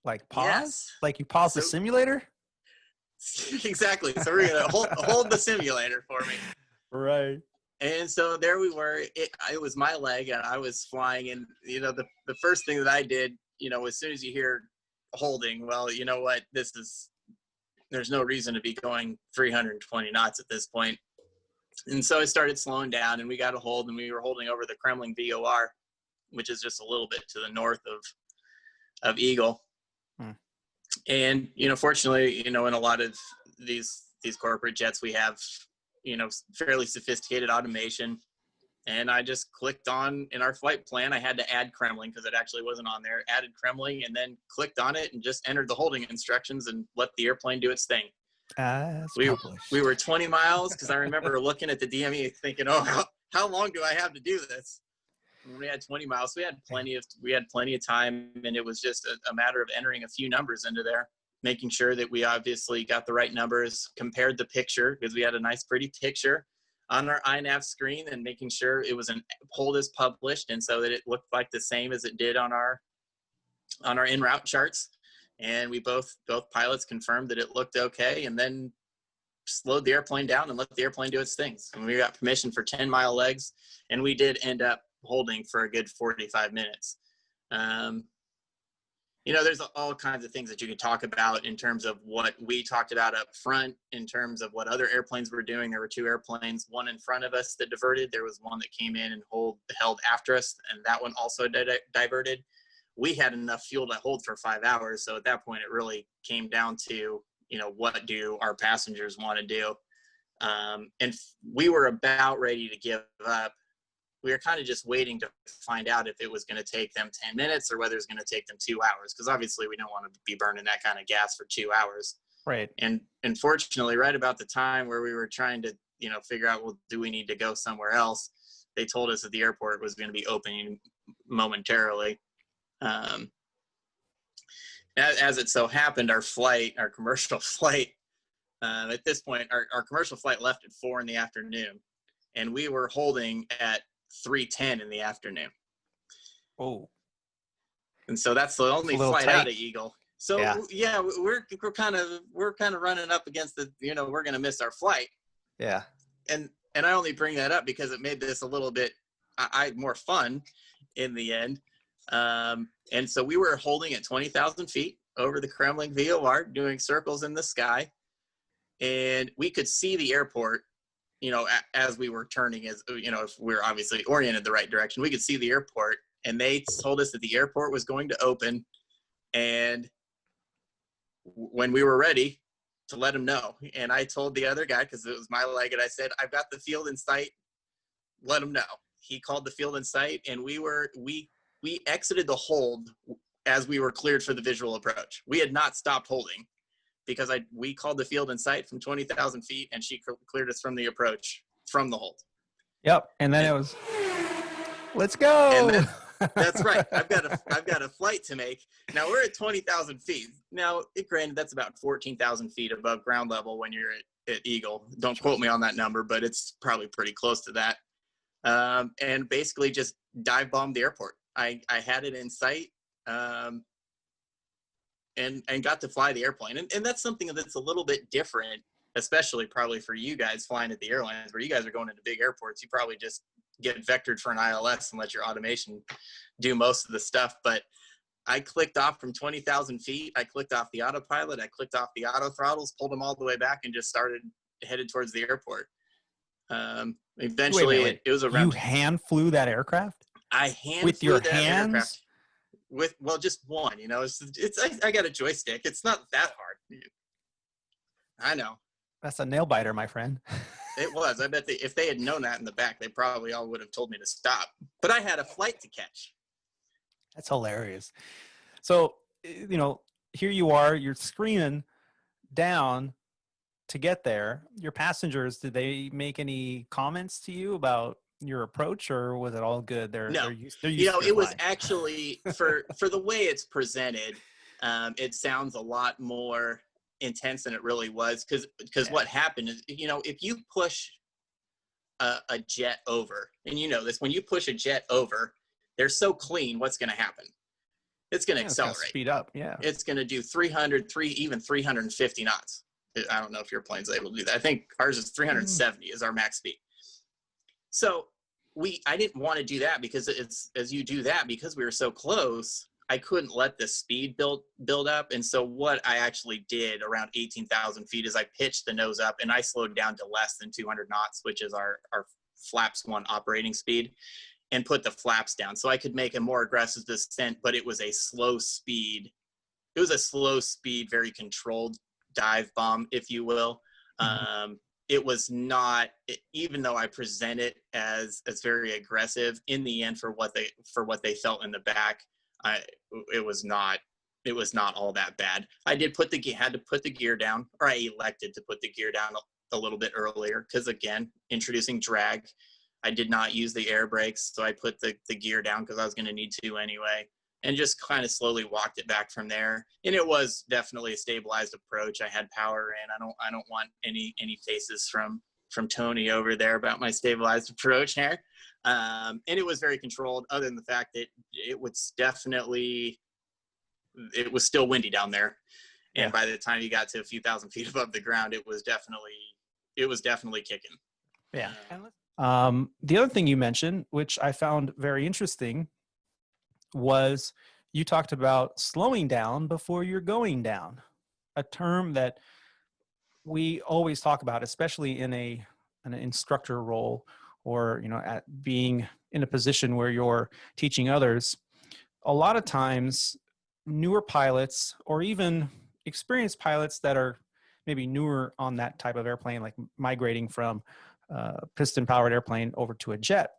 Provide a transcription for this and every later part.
Like pause? Yes. Like you pause the simulator? Exactly. So we're going to hold the simulator for me. Right. And so there we were. It was my leg, and I was flying. And, the first thing that I did, as soon as you hear holding, well, you know what, there's no reason to be going 320 knots at this point. And so I started slowing down, and we got a hold, and we were holding over the Kremlin VOR, which is just a little bit to the north of Eagle. And, fortunately, in a lot of these corporate jets, we have, fairly sophisticated automation. And I just clicked on, in our flight plan, I had to add Kremlin because it actually wasn't on there, added Kremlin, and then clicked on it and just entered the holding instructions and let the airplane do its thing. We were 20 miles because I remember looking at the DME thinking, oh, how long do I have to do this? And we had 20 miles. We had plenty of time, and it was just a matter of entering a few numbers into there, making sure that we obviously got the right numbers, compared the picture because we had a nice pretty picture on our iNav screen, and making sure it was an hold as published, and so that it looked like the same as it did on our en route charts. And we both pilots confirmed that it looked okay, and then slowed the airplane down and let the airplane do its things. And we got permission for 10-mile legs, and we did end up holding for a good 45 minutes. There's all kinds of things that you could talk about in terms of what we talked about up front, in terms of what other airplanes were doing. There were two airplanes, one in front of us that diverted. There was one that came in and held after us, and that one also diverted. We had enough fuel to hold for 5 hours. So at that point, it really came down to, what do our passengers want to do? And we were about ready to give up. We were kind of just waiting to find out if it was going to take them 10 minutes or whether it's going to take them 2 hours. Because obviously we don't want to be burning that kind of gas for 2 hours. Right. And unfortunately, right about the time where we were trying to, figure out, well, do we need to go somewhere else? They told us that the airport was going to be opening momentarily. As it so happened, our commercial flight, at this point, our commercial flight left at 4 p.m, and we were holding at 3:10 in the afternoon. Oh. And so that's the only flight out of Eagle. So yeah, we're kind of running up against the, we're going to miss our flight. Yeah. And I only bring that up because it made this a little bit more fun in the end. And so we were holding at 20,000 feet over the Kremlin VOR, doing circles in the sky. And we could see the airport, as we were turning, as, if we're obviously oriented the right direction, we could see the airport. And they told us that the airport was going to open. And when we were ready, to let them know. And I told the other guy, because it was my leg, and I said, I've got the field in sight. Let him know. He called the field in sight, and we exited the hold as we were cleared for the visual approach. We had not stopped holding because we called the field in sight from 20,000 feet, and she cleared us from the approach from the hold. Yep. And then it was, let's go. And then, that's right. I've got a flight to make. Now we're at 20,000 feet. Now, granted, that's about 14,000 feet above ground level when you're at Eagle. Don't quote me on that number, but it's probably pretty close to that. And basically just dive bombed the airport. I had it in sight, and got to fly the airplane. And that's something that's a little bit different, especially probably for you guys flying at the airlines, where you guys are going into big airports. You probably just get vectored for an ILS and let your automation do most of the stuff. But I clicked off from 20,000 feet. I clicked off the autopilot. I clicked off the auto throttles, pulled them all the way back, and just headed towards the airport. Eventually, it was around. You hand flew that aircraft? I hand with flew your that hands? aircraft with, well, just one. I got a joystick. It's not that hard. I know. That's a nail biter, my friend. It was. I bet if they had known that in the back, they probably all would have told me to stop. But I had a flight to catch. That's hilarious. So, here you are, you're screaming down to get there. Your passengers, did they make any comments to you about your approach, or was it all good? No. They're used to it was actually, for the way it's presented, it sounds a lot more intense than it really was, because what happened is, if you push a jet over, and this, when you push a jet over, they're so clean, what's going to happen? it's going to Yeah, it's gonna accelerate. speed up. Yeah. It's going to do 300, even 350 knots. I don't know if your plane's able to do that. I think ours is 370 is our max speed. So I didn't want to do that because as you do that, because we were so close, I couldn't let the speed build up. And so what I actually did around 18,000 feet is I pitched the nose up and I slowed down to less than 200 knots, which is our flaps 1 operating speed, and put the flaps down so I could make a more aggressive descent, but it was a slow speed. It was a slow speed, very controlled dive bomb, if you will. It was not, even though I present it as very aggressive, in the end, for what they felt in the back, it was not all that bad. I had to put the gear down, or I elected to put the gear down a little bit earlier, because again, introducing drag, I did not use the air brakes, so I put the gear down because I was going to need to anyway, and just kind of slowly walked it back from there. And it was definitely a stabilized approach. I had power in. I don't want any faces from Tony over there about my stabilized approach here. And it was very controlled, other than the fact that it was still windy down there. And Yeah. by the time you got to a few thousand feet above the ground, it was definitely kicking. Yeah. The other thing you mentioned, which I found very interesting, was you talked about slowing down before you're going down, a term that we always talk about, especially in an instructor role, or at being in a position where you're teaching others. A lot of times, newer pilots, or even experienced pilots that are maybe newer on that type of airplane, like migrating from a piston-powered airplane over to a jet,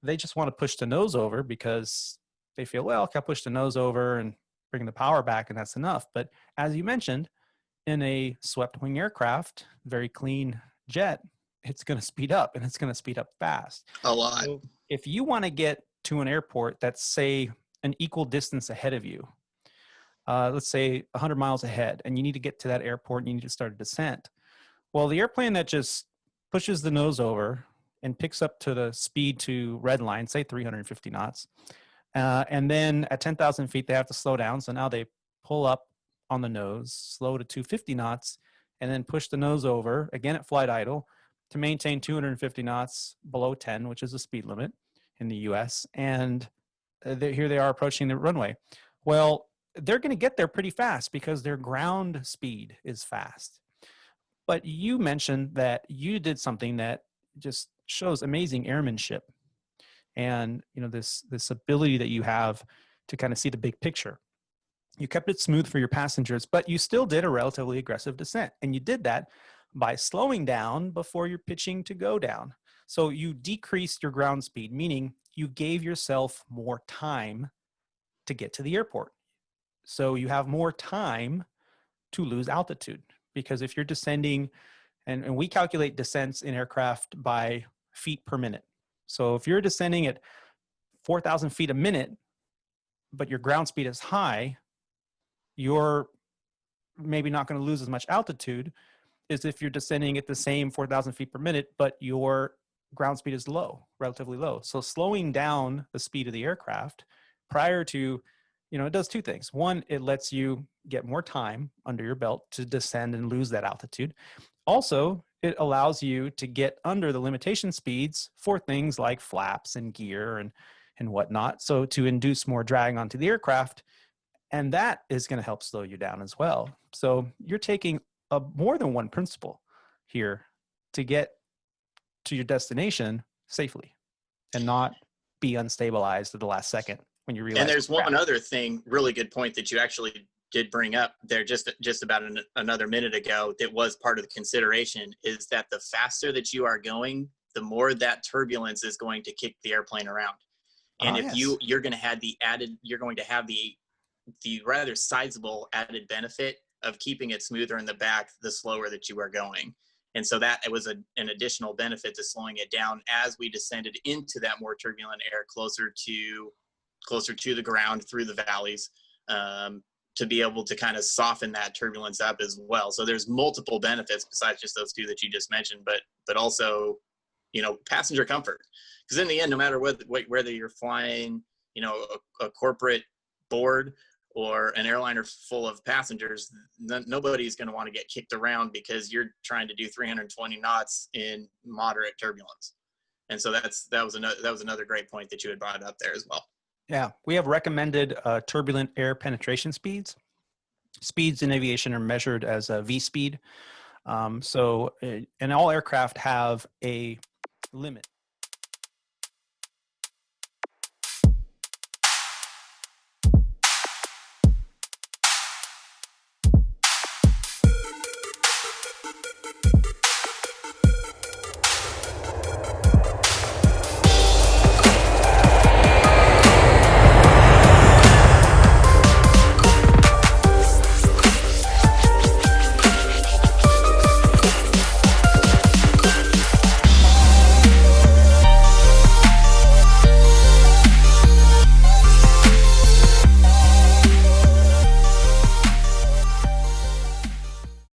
they just want to push the nose over because they feel, well, I push the nose over and bring the power back, and that's enough. But as you mentioned, in a swept wing aircraft, very clean jet, it's going to speed up, and it's going to speed up fast. A lot. So if you want to get to an airport that's, say, an equal distance ahead of you, let's say 100 miles ahead, and you need to get to that airport and you need to start a descent. Well, the airplane that just pushes the nose over and picks up to the speed to red line, say 350 knots, and then at 10,000 feet, they have to slow down. So now they pull up on the nose, slow to 250 knots, and then push the nose over, again at flight idle, to maintain 250 knots below 10, which is the speed limit in the US. And here they are approaching the runway. Well, they're going to get there pretty fast because their ground speed is fast. But you mentioned that you did something that just shows amazing airmanship, and this ability that you have to kind of see the big picture. You kept it smooth for your passengers, but you still did a relatively aggressive descent, and you did that by slowing down before you're pitching to go down. So you decreased your ground speed, meaning you gave yourself more time to get to the airport. So you have more time to lose altitude, because if you're descending, and we calculate descents in aircraft by feet per minute. So if you're descending at 4,000 feet a minute, but your ground speed is high, you're maybe not going to lose as much altitude as if you're descending at the same 4,000 feet per minute, but your ground speed is low, relatively low. So slowing down the speed of the aircraft prior to, it does two things. One, it lets you get more time under your belt to descend and lose that altitude. Also, it allows you to get under the limitation speeds for things like flaps and gear and whatnot. So to induce more drag onto the aircraft, and that is going to help slow you down as well. So you're taking more than one principle here to get to your destination safely and not be unstabilized at the last second when you realize. And there's one other thing, really good point that you actually did bring up there just about another minute ago that was part of the consideration, is that the faster that you are going, the more that turbulence is going to kick the airplane around. And if you're going to have the rather sizable added benefit of keeping it smoother in the back the slower that you are going. And so that it was an additional benefit to slowing it down as we descended into that more turbulent air closer to the ground through the valleys, to be able to kind of soften that turbulence up as well. So there's multiple benefits besides just those two that you just mentioned, but also, passenger comfort. Because in the end, no matter whether you're flying, a corporate board or an airliner full of passengers, nobody's going to want to get kicked around because you're trying to do 320 knots in moderate turbulence. And so that was another great point that you had brought up there as well. Yeah, we have recommended turbulent air penetration speeds. Speeds in aviation are measured as a V speed. And all aircraft have a limit